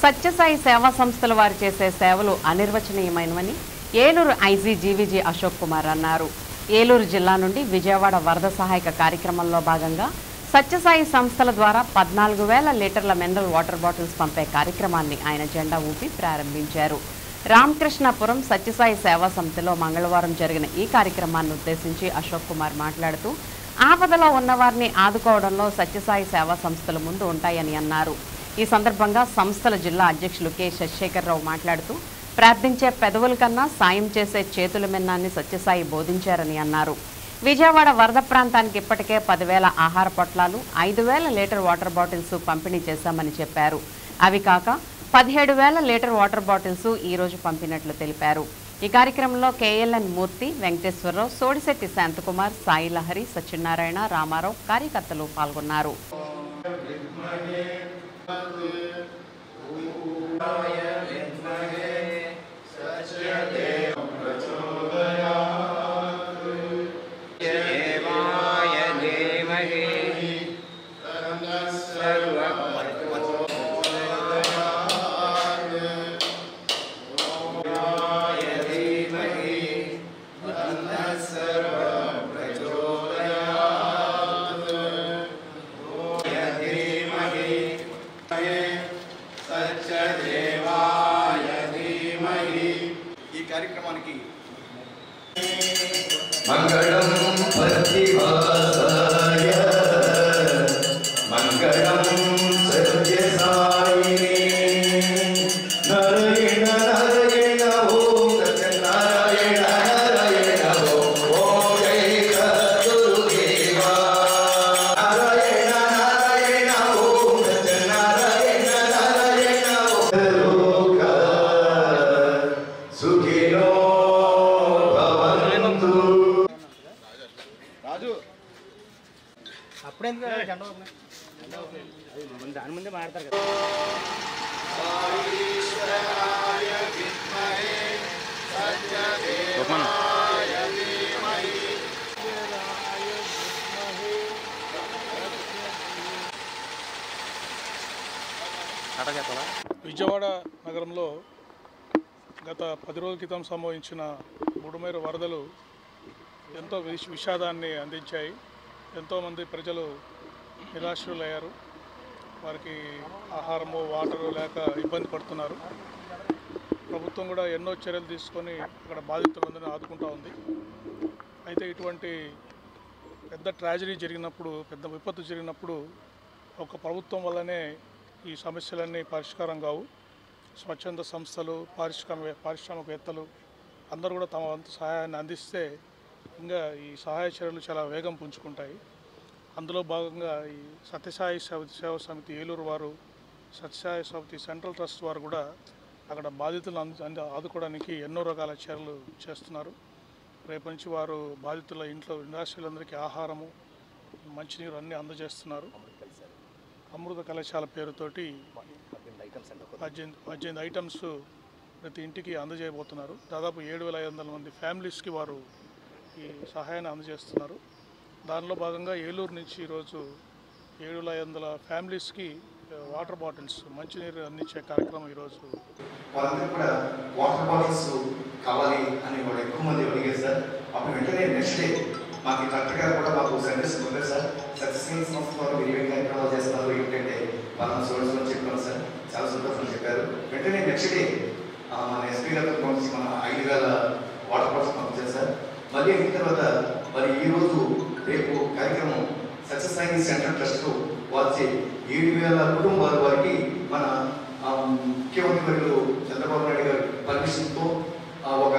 సత్యసాయి సేవా సంస్థల వారు చేసే సేవలు అనిర్వచనీయమైనవని ఏలూరు ఐజీ జీవీజీ అశోక్ కుమార్ అన్నారు. ఏలూరు జిల్లా నుండి విజయవాడ వరద సహాయక కార్యక్రమంలో భాగంగా సత్యసాయి సంస్థల ద్వారా 14,000 లీటర్ల మినరల్ వాటర్ బాటిల్స్ పంపే కార్యక్రమాన్ని ఆయన జెండా ఊపి ప్రారంభించారు. రామకృష్ణాపురం సత్యసాయి సేవా సమితిలో మంగళవారం జరిగిన ఈ కార్యక్రమాన్ని ఉద్దేశించి అశోక్ కుమార్ మాట్లాడుతూ ఆపదలో ఉన్నవారిని ఆదుకోవడంలో సత్యసాయి సేవా సంస్థలు ముందు ఉంటాయని అన్నారు. ఈ సందర్భంగా సంస్థల జిల్లా అధ్యక్షులు కె శశిశేఖరరావు మాట్లాడుతూ ప్రార్థించే పెదవుల కన్నా సాయం చేసే చేతుల మిన్నాన్ని సత్యసాయి బోధించారని అన్నారు. విజయవాడ వరద ప్రాంతానికి ఇప్పటికే 10,000 ఆహార పొట్లాలు, 5,000 లీటర్ వాటర్ బాటిల్స్ పంపిణీ చేశామని చెప్పారు. అవి కాక 17,000 లీటర్ వాటర్ బాటిల్స్ ఈ రోజు పంపినట్లు తెలిపారు. ఈ కార్యక్రమంలో కేఎల్ఎన్ మూర్తి, వెంకటేశ్వరరావు, సోడిశెట్టి శాంతకుమార్, సాయి లహరి, సత్యనారాయణ, రామారావు కార్యకర్తలు పాల్గొన్నారు. ఈ కార్యక్రమానికి మంగళం ప్రతివాసాయ మంగళం సత్యసాయినే నారాయణ నారాయణ ఓం సత్యనారాయణ నారాయణ ఓం జై సద్గురుదేవా నారాయణ నారాయణ ఓం సత్యనారాయణ నారాయణ లోక సుఖినో అప్పుడెందుకు దాని ముందే మాడతారు కదా. విజయవాడ నగరంలో గత 10 రోజుల క్రితం సంభవించిన బుడమేరు వరదలు ఎంతో విషాదాన్ని అందించాయి. ఎంతోమంది ప్రజలు నిరాశ్రులయ్యారు. వారికి ఆహారము, వాటరు లేక ఇబ్బంది పడుతున్నారు. ప్రభుత్వం కూడా ఎన్నో చర్యలు తీసుకొని అక్కడ బాధితులందరినీ ఆదుకుంటూ ఉంది. అయితే ఇటువంటి పెద్ద ట్రాజడీ జరిగినప్పుడు, పెద్ద విపత్తు జరిగినప్పుడు ఒక ప్రభుత్వం వల్లనే ఈ సమస్యలన్నీ పరిష్కారం కావు. స్వచ్ఛంద సంస్థలు, పారిశ్రామికవేత్తలు అందరూ కూడా తమ వంతు సహాయాన్ని అందిస్తే ఇంకా ఈ సహాయ చర్యలు చాలా వేగం పుంజుకుంటాయి. అందులో భాగంగా ఈ సత్యసాయి సేవా సమితి ఏలూరు వారు, సత్యసాయి సమితి సెంట్రల్ ట్రస్ట్ వారు కూడా అక్కడ బాధితులను ఆదుకోవడానికి ఎన్నో రకాల చర్యలు చేస్తున్నారు. రేపటి నుంచి వారు బాధితుల ఇంట్లో నిరాశ్రులందరికీ ఆహారము, మంచినీరు అన్నీ అందజేస్తున్నారు. అమృత కలశాల పేరుతోటి 18 ఐటమ్స్ ప్రతి ఇంటికి అందజేయబోతున్నారు. దాదాపు 7,500 మంది ఫ్యామిలీస్కి వారు ఈ సహాయాన్ని అందజేస్తున్నారు. దానిలో భాగంగా ఏలూరు నుంచి ఈరోజు 7,500 ఫ్యామిలీస్కి వాటర్ బాటిల్స్, మంచినీరు అందించే కార్యక్రమం ఈరోజు. వాళ్ళందరూ కూడా వాటర్ బాటిల్స్ కావాలి అని వాళ్ళు ఎక్కువ మంది అడిగారు సార్. అప్పుడు వెంటనే నెక్స్ట్ డే మాకు కలెక్టర్ గారు కూడా మాకు సర్వీస్ ఉంటుంది సార్. సత్యసాయి సంస్థ వారు మీరు ఏం కార్యక్రమాలు చేస్తున్నారు ఏంటంటే వాళ్ళని సోర్స్లో చెప్పాను సార్. చాలా సంతోషం చెప్పారు. వెంటనే నెక్స్ట్ డే మన ఎస్పీ గారితో పంపించి మన 5,000 వాటర్ బాటిల్స్ పంపించారు సార్. మళ్ళీ అయిన తర్వాత మరి ఈరోజు రేపు కార్యక్రమం సత్యసాయి సెంట్రల్ ట్రస్ట్ వారి 7,000 కుటుంబాల వారికి మన ముఖ్యమంత్రి వర్యులు చంద్రబాబు నాయుడు గారి పర్మిషన్తో ఒక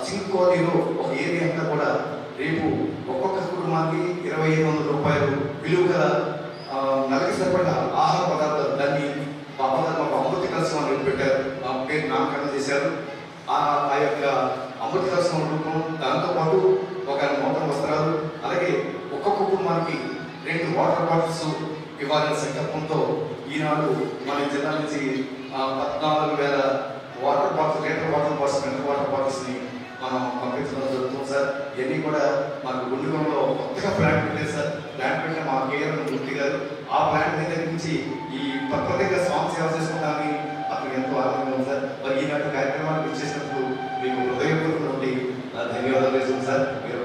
సింగ్ కాలనీలో ఒక ఏరియా అంతా కూడా రేపు ఒక్కొక్క కుటుంబానికి 2,500 రూపాయలు విలువ గల నెలకి సరిపడిన ఆహార పదార్థాలు దాన్ని మాకు అమృత కలశం అని పెట్టారు. మా పేరు నామకరణం చేశారు. ఆ యొక్క అమృత కలశం రూపం, దాంతోపాటు ఒక నూతన వస్త్రాలు, అలాగే ఒక్కొక్క కుటుంబానికి 2 వాటర్ బాటిల్స్ ఇవ్వాలనే సంకల్పంతో ఈనాడు మన జిల్లా నుంచి 14,000 water bottles, litre water bottles, mineral water బాటిల్స్ని మనం పంపించడం జరుగుతుంది సార్. ఇవన్నీ కూడా మాకు గుండుగంలో కొత్తగా ప్లాంట్ పెట్టారు సార్. ప్లాంట్ పెట్టిన మా కేఆర్ మూర్తి గారు ఆ ప్లాంట్ దగ్గర నుంచి ఈ ప్రత్యేక స్వామి సేవ చేసుకోవడానికి ఈనాటి కార్యక్రమానికి ఇచ్చేసినందుకు మీకు హృదయపూర్వక నుండి ధన్యవాదాలు చేస్తున్నాను సార్. మీరు